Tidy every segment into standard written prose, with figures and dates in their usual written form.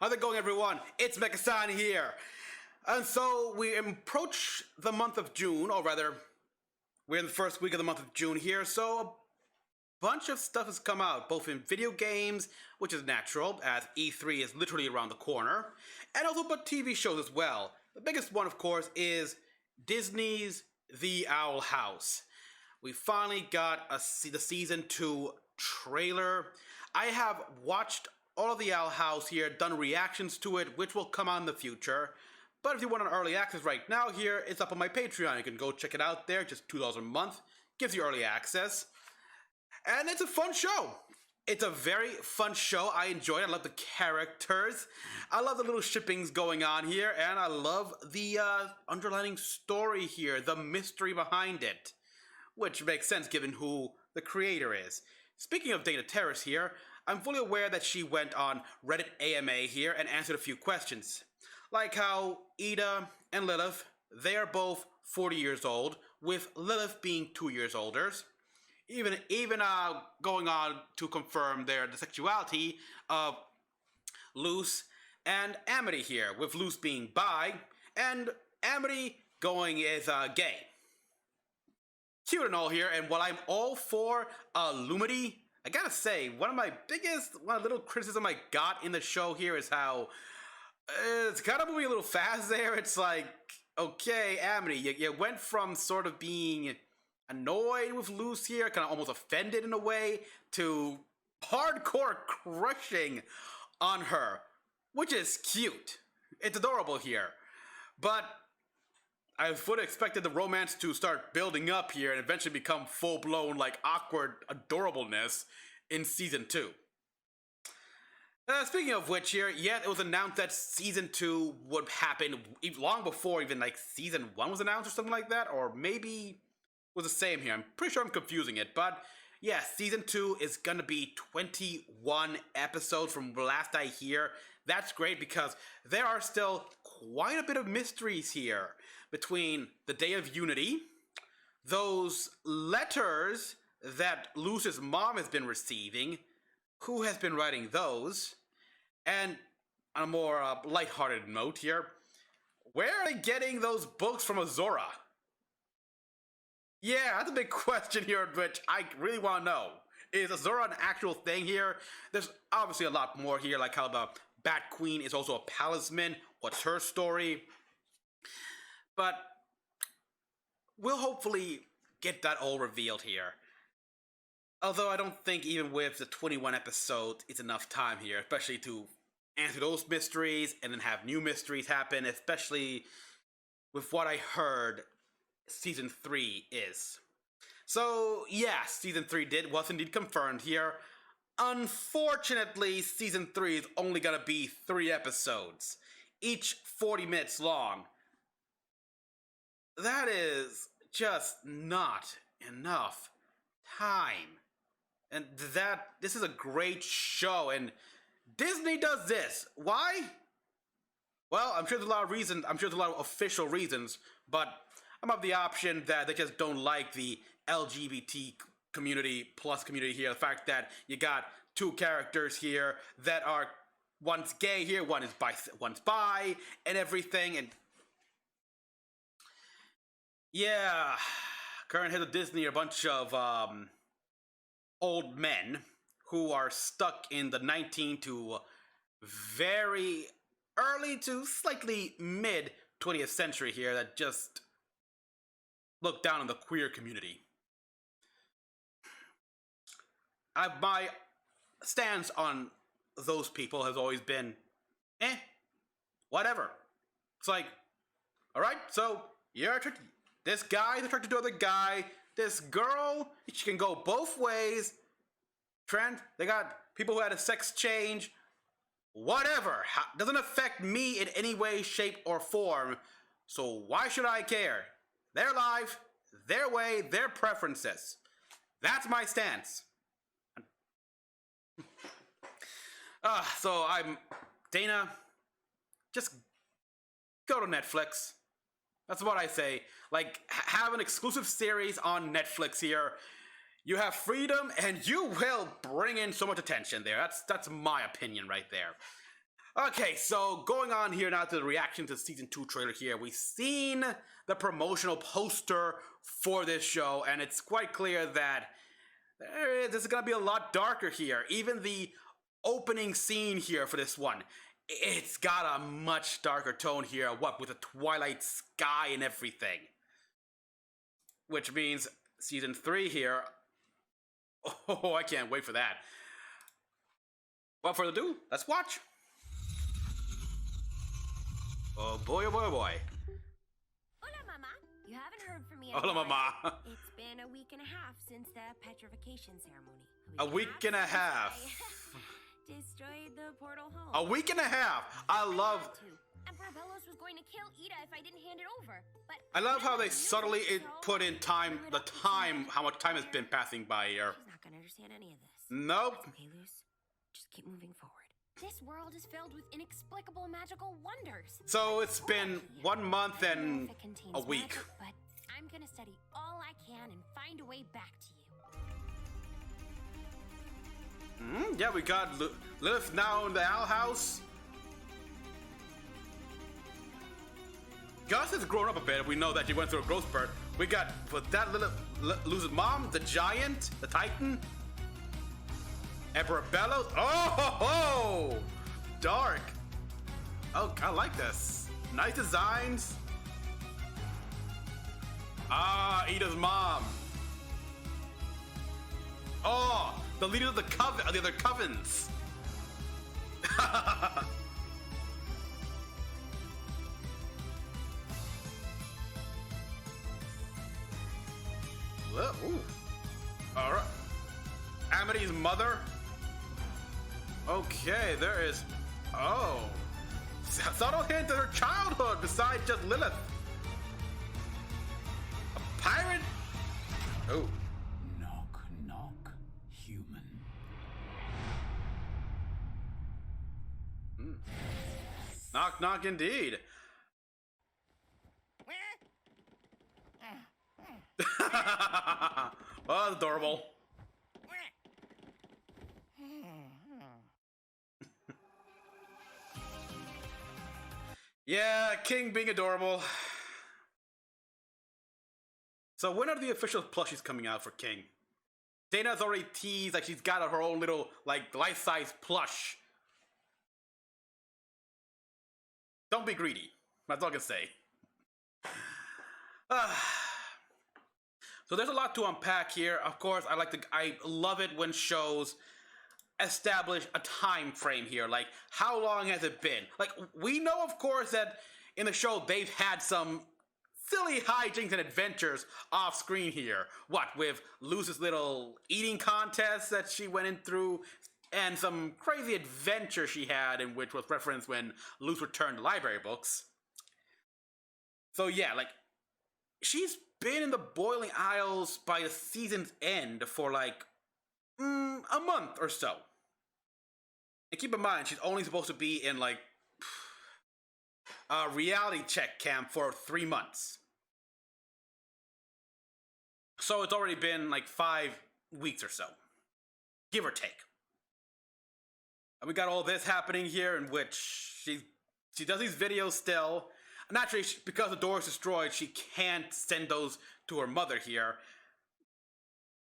How's it going, everyone? It's Mecha-san here. And so we approach the month of June, or rather, we're in the first week of the month of June here, so a bunch of stuff has come out, both in video games, which is natural, as E3 is literally around the corner, and also but TV shows as well. The biggest one, of course, is Disney's The Owl House. We finally got the Season 2 trailer. I have watched all of The Owl House here, done reactions to it, which will come out in the future. But if you want an early access right now here, it's up on my Patreon. You can go check it out there, just $2 a month. Gives you early access. And it's a fun show. It's a very fun show. I enjoy it. I love the characters. I love the little shippings going on here. And I love the underlining story here, the mystery behind it. Which makes sense given who the creator is. Speaking of Dana Terrace here, I'm fully aware that she went on Reddit AMA here and answered a few questions. Like how Ida and Lilith, they are both 40 years old, with Lilith being 2 years older. Even going on to confirm the sexuality of Luce and Amity here, with Luce being bi, and Amity going as gay. Cute and all here, and while I'm all for Lumity, I gotta say, one of the little criticism I got in the show here is how it's kind of moving a little fast there. It's like, okay, Amity, you went from sort of being annoyed with Luce here, kind of almost offended in a way, to hardcore crushing on her, which is cute. It's adorable here. But I fully expected the romance to start building up here and eventually become full-blown, like, awkward adorableness in Season 2. Speaking of which here, yeah, it was announced that Season 2 would happen long before even, like, Season 1 was announced or something like that, or maybe it was the same here. I'm pretty sure I'm confusing it, but yeah, Season 2 is gonna be 21 episodes from last I hear. That's great because there are still quite a bit of mysteries here between the Day of Unity, those letters that Luce's mom has been receiving, who has been writing those, and on a more lighthearted note here, where are they getting those books from Azora? Yeah, that's a big question here, which I really want to know. Is Azora an actual thing here? There's obviously a lot more here, like how the Bat Queen is also a palisman. What's her story? But we'll hopefully get that all revealed here. Although I don't think even with the 21 episodes, it's enough time here, especially to answer those mysteries and then have new mysteries happen, especially with what I heard Season 3 is. So, yeah, Season 3 was indeed confirmed here. Unfortunately, Season 3 is only gonna be 3 episodes, each 40 minutes long. That is just not enough time. And this is a great show, and Disney does this. Why? Well, I'm sure there's a lot of reasons, I'm sure there's a lot of official reasons, but I'm of the option that they just don't like the LGBT community here. The fact that you got 2 characters here that are, one's gay here, one's bi, and everything, and yeah, current head of Disney are a bunch of old men who are stuck in the 19 to very early to slightly mid 20th century here that just look down on the queer community. My stance on those people has always been, whatever. It's like, alright, so you're this guy's attracted to other guy, this girl, she can go both ways. They got people who had a sex change. Whatever. Doesn't affect me in any way, shape, or form. So why should I care? Their life, their way, their preferences. That's my stance. So Dana, just go to Netflix. That's what I say. Like, have an exclusive series on Netflix here. You have freedom, and you will bring in so much attention there. That's my opinion right there. Okay, so going on here now to the reaction to the season 2 trailer here. We've seen the promotional poster for this show, and it's quite clear that this is going to be a lot darker here. Even the opening scene here for this one, it's got a much darker tone here, what, with a twilight sky and everything. Which means season 3 here. Oh, I can't wait for that. Without further ado, let's watch. Oh boy, oh boy, oh boy. Hola, Mama. You haven't heard from me. Hola, Mama. It's been a week and a half since the petrification ceremony. A week and a half. Destroyed the portal home. A week and a half. I love. Emperor Belos was going to kill Ida if I didn't hand it over. But I love how they subtly put in time, how much time has been passing by here. She's not gonna understand any of this. Nope. That's okay, Luz. Just keep moving forward. This world is filled with inexplicable magical wonders. So it's been 1 month and a week. Magic, but I'm gonna study all I can and find a way back to you. Yeah, we got Lilith now in the Owl House. Gus has grown up a bit. We know that she went through a growth spurt. We got with that Luz's mom, the giant, the Titan, Emperor Belos. Oh, ho, ho! Dark. Oh, I like this. Nice designs. Ah, Ida's mom. Oh, the leader of the coven, the other covens. Ooh. All right. Amity's mother. Okay, there is. Oh, subtle hint of her childhood besides just Lilith. A pirate. Oh. Knock, knock, human. Knock, knock, indeed. Oh, that's adorable. Yeah, King being adorable. So when are the official plushies coming out for King? Dana's already teased like she's got her own little like life-size plush. Don't be greedy. That's all I can say. So there's a lot to unpack here. Of course, I love it when shows establish a time frame here. Like, how long has it been? Like, we know, of course, that in the show they've had some silly hijinks and adventures off screen here. What, with Luz's little eating contest that she went in through, and some crazy adventure she had in which was referenced when Luz returned library books. So yeah, like, she's been in the Boiling Isles by the season's end for like a month or so. And keep in mind, she's only supposed to be in like a reality check camp for 3 months. So it's already been like 5 weeks or so, give or take. And we got all this happening here in which she does these videos still. Naturally, because the door is destroyed, she can't send those to her mother here.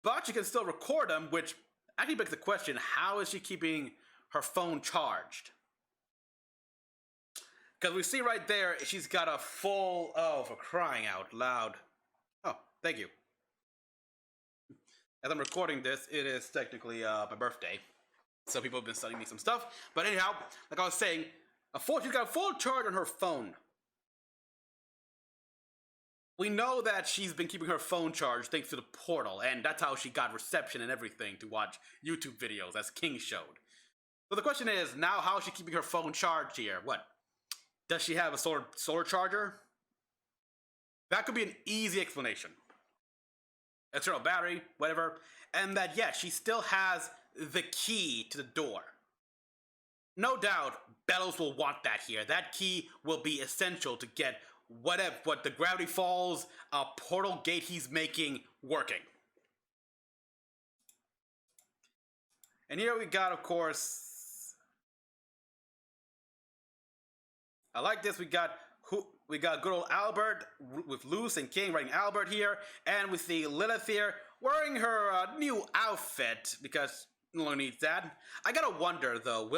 But she can still record them, which actually begs the question, how is she keeping her phone charged? Because we see right there, she's got a full, oh, for crying out loud. Oh, thank you. As I'm recording this, it is technically my birthday. So people have been sending me some stuff. But anyhow, like I was saying, she's got a full charge on her phone. We know that she's been keeping her phone charged thanks to the portal, and that's how she got reception and everything to watch YouTube videos, as King showed. So the question is, now how is she keeping her phone charged here? What? Does she have a solar charger? That could be an easy explanation. External battery, whatever. And that, yeah, she still has the key to the door. No doubt, Belos will want that here. That key will be essential to get what the Gravity Falls portal gate he's making working. And here we got, of course, I like this. We got good old Albert with Luce and King writing Albert here, and we see Lilith here wearing her new outfit because no longer needs that. I gotta wonder though,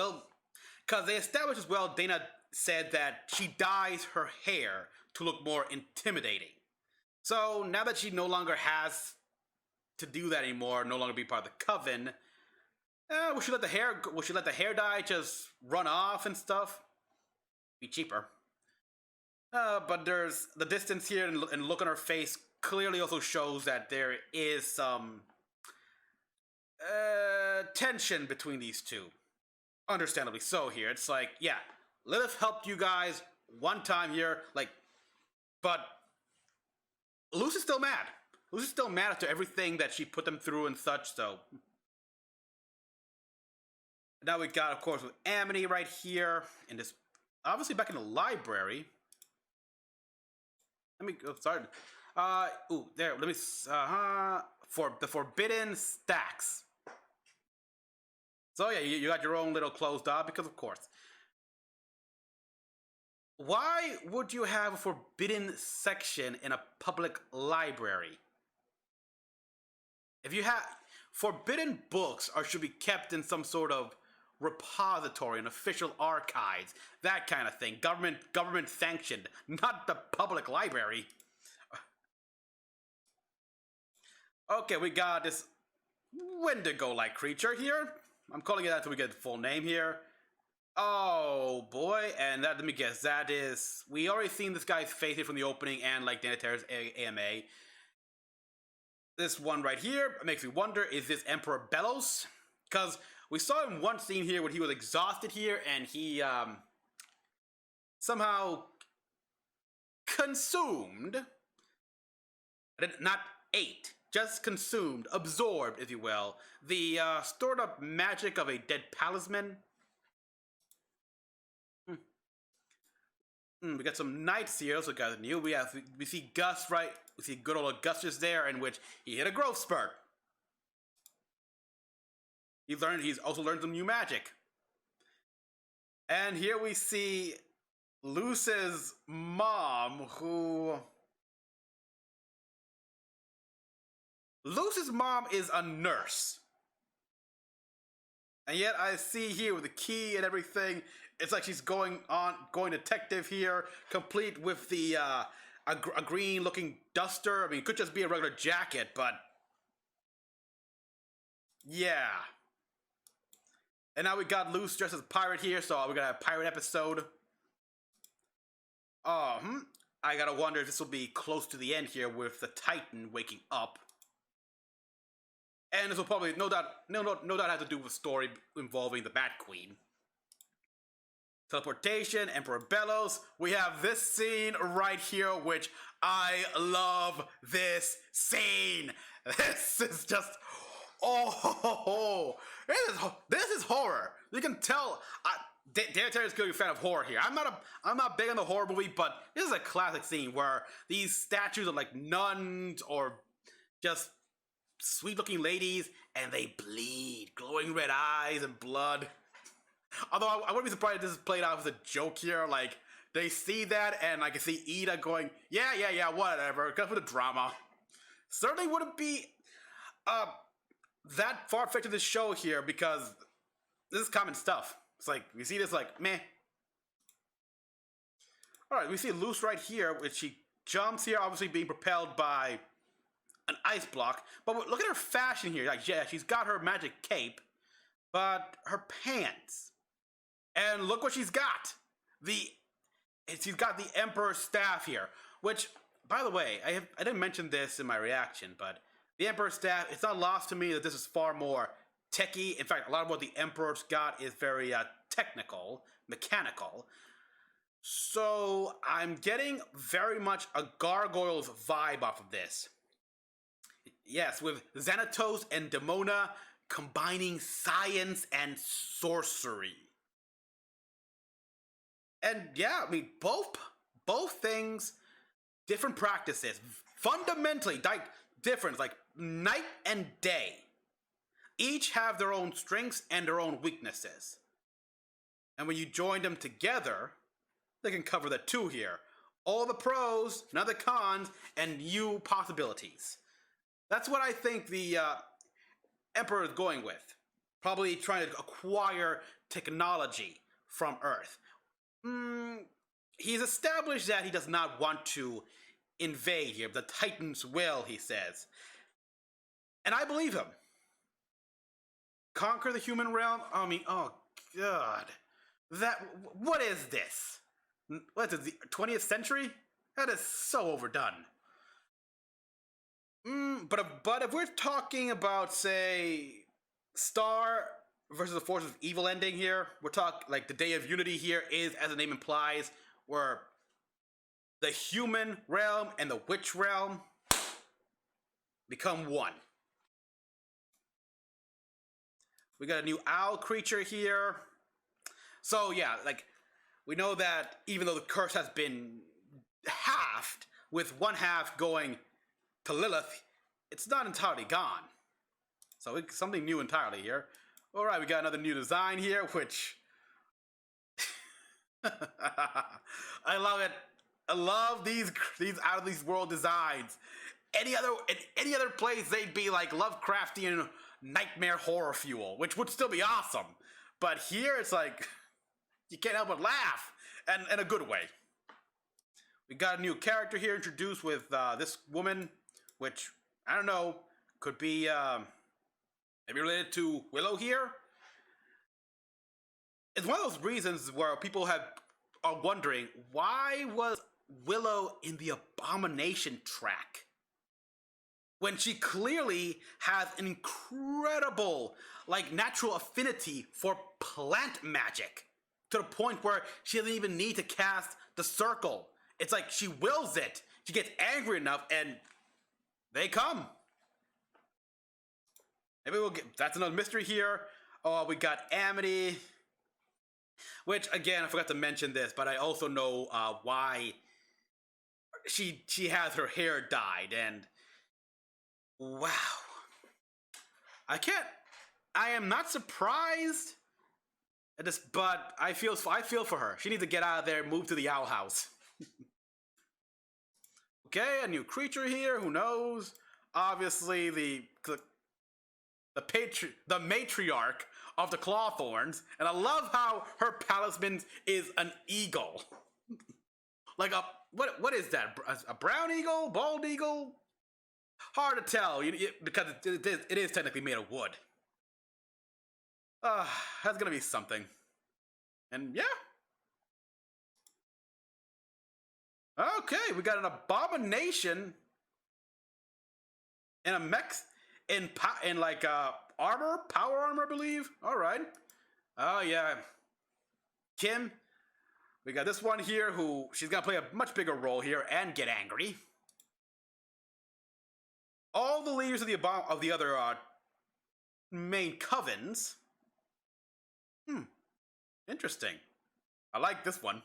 because they established as well, Dana said that she dyes her hair to look more intimidating. So now that she no longer has to do that anymore, no longer be part of the coven, will she let the hair dye just run off and stuff? Be cheaper. But there's the distance here and look on her face clearly also shows that there is some tension between these two. Understandably so here. It's like, yeah, Lilith helped you guys one time here, like, but Luce is still mad. Luce is still mad after everything that she put them through and such, so. Now we got, of course, with Amity right here, in this, obviously back in the library. Let me, oh, sorry. There, let me, for the Forbidden Stacks. So yeah, you got your own little closed off, because of course. Why would you have a forbidden section in a public library? If you have forbidden books should be kept in some sort of repository, an official archives, that kind of thing, government sanctioned, not the public library. Okay, we got this Wendigo-like creature here. I'm calling it that until we get the full name here. Oh boy, and that, let me guess, that is, we already seen this guy's face here from the opening and like Dana Terra's AMA. This one right here makes me wonder, is this Emperor Belos? Because we saw in one scene here when he was exhausted here and he somehow consumed, not ate, just consumed, absorbed, if you will, the stored up magic of a dead palisman. We got some knights here, so got new. We see Gus, right? We see good old Augustus there, in which he hit a growth spurt. He's also learned some new magic. And here we see Luce's mom, Luce's mom is a nurse. And yet I see here with the key and everything, it's like she's going detective here, complete with the a green looking duster. I mean, it could just be a regular jacket, but yeah. And now we got Luce dressed as a pirate here, so we're gonna have a pirate episode. I gotta wonder if this will be close to the end here with the Titan waking up. And this will probably, no doubt have to do with story involving the Bat Queen. Teleportation, Emperor Belos. We have this scene right here, which I love this scene. This is just, this is horror. You can tell. Dan Terry's a fan of horror here. I'm not big on the horror movie, but this is a classic scene where these statues are like nuns or just sweet-looking ladies, and they bleed, glowing red eyes and blood. Although I wouldn't be surprised if this is played out as a joke here. Like, they see that, and I can see Ida going, yeah, whatever, go for the drama. Certainly wouldn't be that far-fetched of this show here, because this is common stuff. It's like, we see this like, meh. Alright, we see Luce right here, which she jumps here, obviously being propelled by an ice block. But look at her fashion here. Like, yeah, she's got her magic cape, but her pants. And look what she's got. She's got the Emperor's staff here, which, by the way, I didn't mention this in my reaction, but the Emperor's staff, it's not lost to me that this is far more techie. In fact, a lot of what the Emperor's got is very technical, mechanical. So I'm getting very much a Gargoyles vibe off of this. Yes, with Xanatos and Demona combining science and sorcery. And yeah, I mean, both things, different practices, fundamentally different, like night and day. Each have their own strengths and their own weaknesses. And when you join them together, they can cover the two here. All the pros, none of the cons, and new possibilities. That's what I think the Emperor is going with. Probably trying to acquire technology from Earth. He's established that he does not want to invade here. The Titans will, he says. And I believe him. Conquer the human realm? I mean, oh god. What is this? What is it, the 20th century? That is so overdone. But if we're talking about, say, Star versus the Forces of Evil ending here, we're talking, like, the Day of Unity here is, as the name implies, where the human realm and the witch realm become one. We got a new owl creature here. So yeah, like, we know that even though the curse has been halved, with one half going to Lilith, it's not entirely gone. So it's something new entirely here. Alright, we got another new design here, which... I love it. I love these out of these world designs. In any other place, they'd be like Lovecraftian nightmare horror fuel, which would still be awesome. But here, it's like, you can't help but laugh, and in a good way. We got a new character here introduced with this woman, which, I don't know, could be maybe related to Willow here. It's one of those reasons where people are wondering, why was Willow in the Abomination track? When she clearly has an incredible, like, natural affinity for plant magic. To the point where she doesn't even need to cast the circle. It's like she wills it. She gets angry enough and they come. Maybe we'll get, that's another mystery here. Oh, we got Amity. Which, again, I forgot to mention this, but I also know why she has her hair dyed, and wow. I am not surprised at this, but I feel for her. She needs to get out of there and move to the owl house. Okay, a new creature here, who knows? Obviously, the matriarch of the Clawthorns, and I love how her talisman is an eagle. Like what is that? A brown eagle? Bald eagle? Hard to tell, because it is technically made of wood. That's gonna be something. And yeah. Okay, we got an abomination and a mech in like armor, power armor, I believe. All right. Oh yeah, Kim. We got this one here who she's gonna play a much bigger role here and get angry. All the leaders of the other main covens. Interesting. I like this one.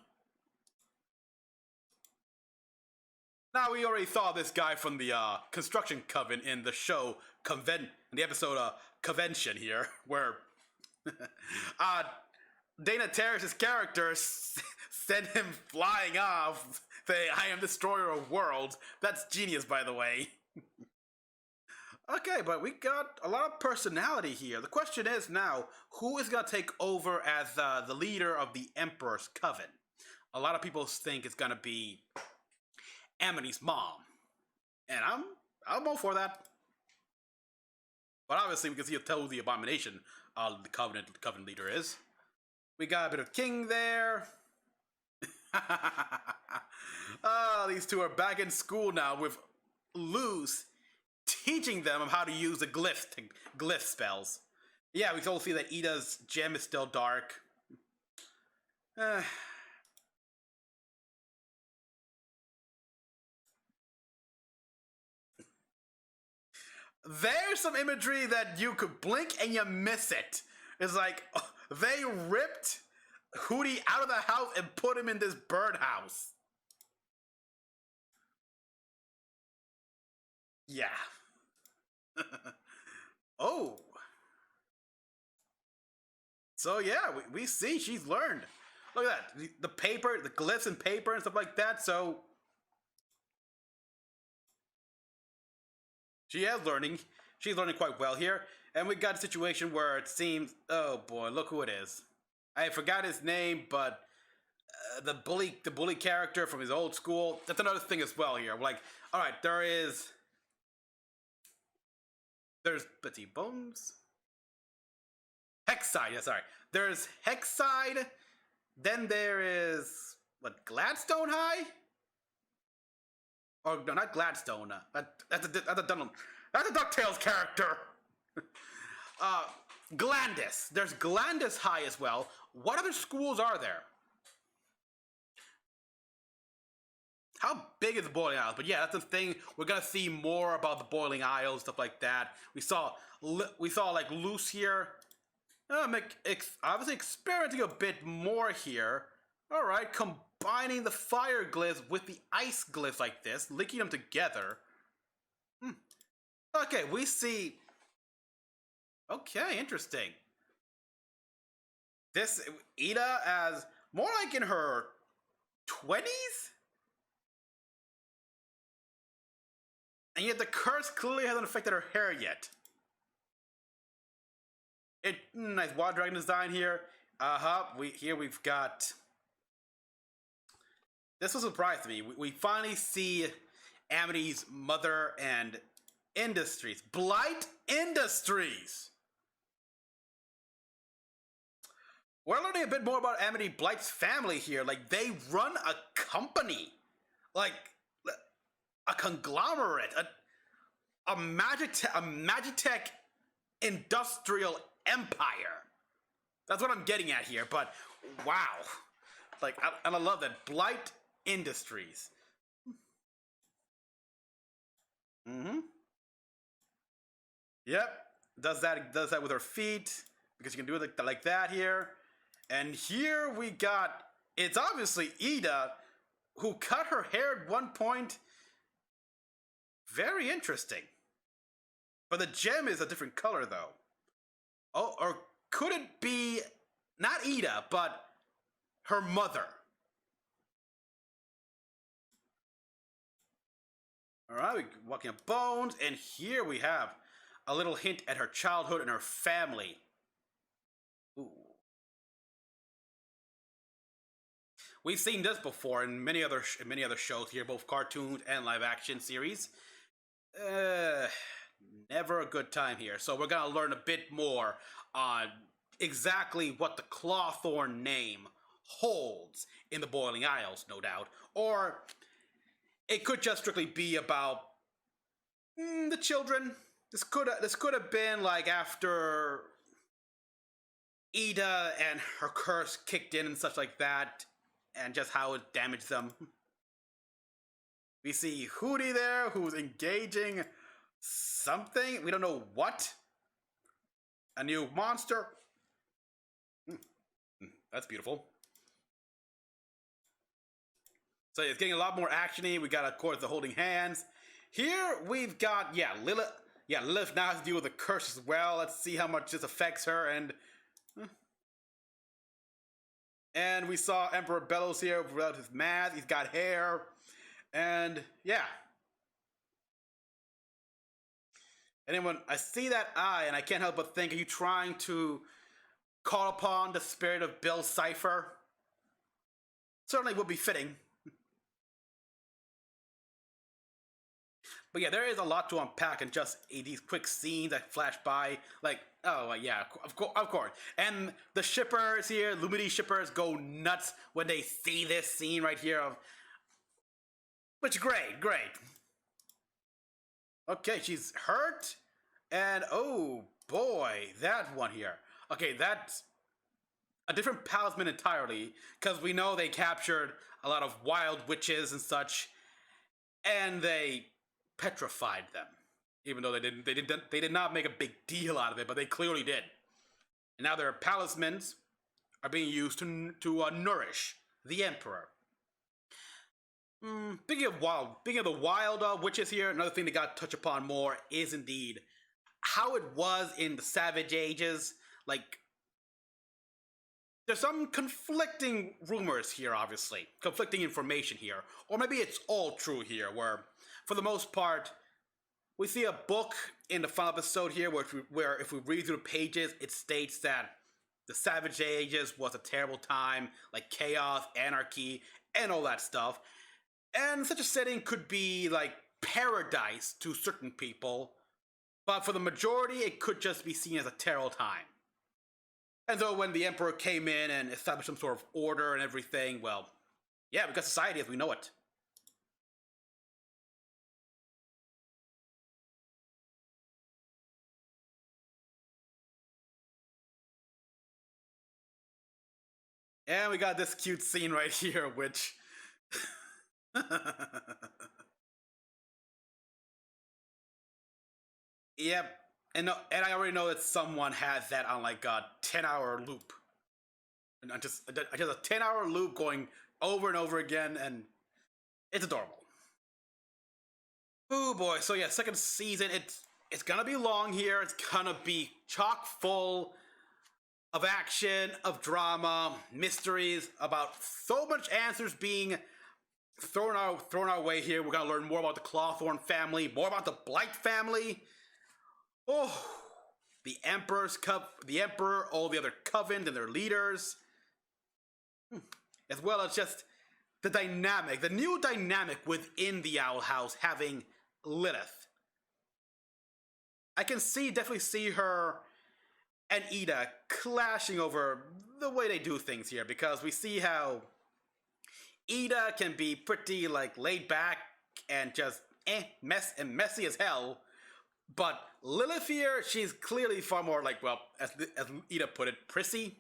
Now, we already saw this guy from the construction coven in the show in the episode Convention here, where Dana Terrace's character sent him flying off, saying, "I am destroyer of worlds." That's genius, by the way. Okay, but we got a lot of personality here. The question is now, who is going to take over as the leader of the Emperor's Coven? A lot of people think it's going to be Amity's mom. And I'm all for that. But obviously, we can see who the abomination the coven leader is. We got a bit of King there. These two are back in school now with Luz teaching them how to use the glyph spells. Yeah, we can also see that Ida's gem is still dark. There's some imagery that you could blink and you miss it. It's like, they ripped Hootie out of the house and put him in this birdhouse. Yeah. Oh. So yeah, we see she's learned. Look at that. The paper, the glyphs and paper and stuff like that. So she is learning. She's learning quite well here. And we got a situation where it seems, oh boy, look who it is. I forgot his name, but the bully character from his old school. That's another thing as well here. Like, all right, there's Betty Bones. Hexside, yeah, sorry. There's Hexside. Then there is, what, Gladstone High? Oh, no, not Gladstone. That's a DuckTales character. Glandis. There's Glandis High as well. What other schools are there? How big is the Boiling Isles? But yeah, that's the thing. We're gonna see more about the Boiling Isles, stuff like that. We saw like Luce here. Obviously experimenting a bit more here. All right, combining the fire glyphs with the ice glyphs like this, linking them together. Okay, we see. Okay, interesting. This Ida as more like in her 20s? And yet the curse clearly hasn't affected her hair yet. Nice water dragon design here. We've got. This was a surprise to me. We finally see Amity's mother and Industries. Blight Industries! We're learning a bit more about Amity Blight's family here. Like, they run a company. Like, a conglomerate. A Magitech industrial empire. That's what I'm getting at here, but wow. Like, and I love that. Blight Industries. Yep. Does that with her feet, because you can do it like that here. And here we got, it's obviously Ida, who cut her hair at one point. Very interesting. But the gem is a different color, though. Oh, or could it be not Ida, but her mother? All right, we're walking up Bones, and here we have a little hint at her childhood and her family. Ooh. We've seen this before in many other shows here, both cartoons and live action series. Never a good time here. So we're gonna learn a bit more on exactly what the Clawthorn name holds in the Boiling Isles, no doubt. Or it could just strictly be about the children. This could have been like after Ida and her curse kicked in and such like that, and just how it damaged them. We see Hootie there, who's engaging something. We don't know what. A new monster. That's beautiful. So it's getting a lot more action-y. We got, of course, the holding hands. Here we've got, Lilith. Yeah, Lilith now has to deal with the curse as well. Let's see how much this affects her. And we saw Emperor Belos here without his mask. He's got hair. And yeah. Anyone, I see that eye and I can't help but think, are you trying to call upon the spirit of Bill Cipher? Certainly would be fitting. But yeah, there is a lot to unpack in just these quick scenes that flash by. Like, oh yeah, of course. And the shippers here, Lumity shippers, go nuts when they see this scene right here of. Which great. Okay, she's hurt, and oh boy, that one here. Okay, that's a different talisman entirely, because we know they captured a lot of wild witches and such, and they petrified them. Even though they did not make a big deal out of it, but they clearly did. And now their talismans are being used to nourish the Emperor. Speaking of the wild witches here, another thing that got touched upon more is indeed how it was in the Savage Ages. Like, there's some conflicting rumors here, obviously. Conflicting information here. Or maybe it's all true here, where, for the most part, we see a book in the final episode here where if we read through the pages, it states that the Savage Ages was a terrible time, like chaos, anarchy, and all that stuff. And such a setting could be like paradise to certain people, but for the majority, it could just be seen as a terrible time. And so when the Emperor came in and established some sort of order and everything, well, yeah, we got society as we know it. And we got this cute scene right here, which... Yep, and I already know that someone has that on like a 10-hour loop. And just a 10-hour loop going over and over again, and it's adorable. Oh boy, so yeah, second season, it's gonna be long here. It's gonna be chock full of action, of drama, mysteries, about so much answers being thrown our way here. We're gonna learn more about the Clawthorn family, more about the Blight family. Oh, the Emperor, all the other Coven and their leaders, as well as just the new dynamic within the Owl House having Lilith. I can definitely see her and Ida clashing over the way they do things here, because we see how Ida can be pretty like laid back and just messy as hell, but Lilith here, she's clearly far more like, well, as Ida put it, prissy.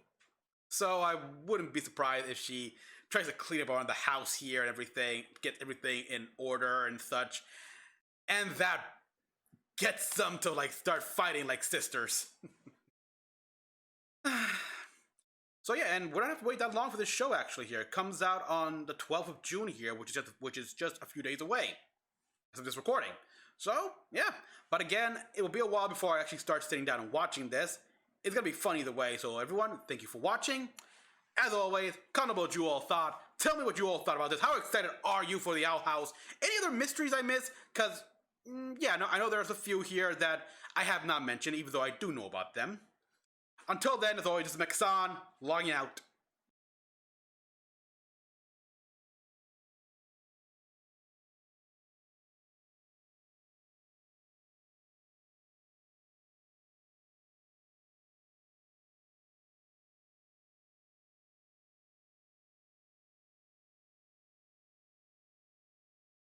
So I wouldn't be surprised if she tries to clean up around the house here and everything, get everything in order and such, and that gets them to like start fighting like sisters. So yeah, and we don't have to wait that long for this show. Actually, here it comes out on the 12th of June here, which is just a few days away as of this recording. So yeah, but again, it will be a while before I actually start sitting down and watching this. It's gonna be fun either way. So everyone, thank you for watching. As always, comment below what you all thought. Tell me what you all thought about this. How excited are you for the Owl House? Any other mysteries I missed? Because yeah, no, I know there's a few here that I have not mentioned, even though I do know about them. Until then, as always, this is Mecha-san, logging out.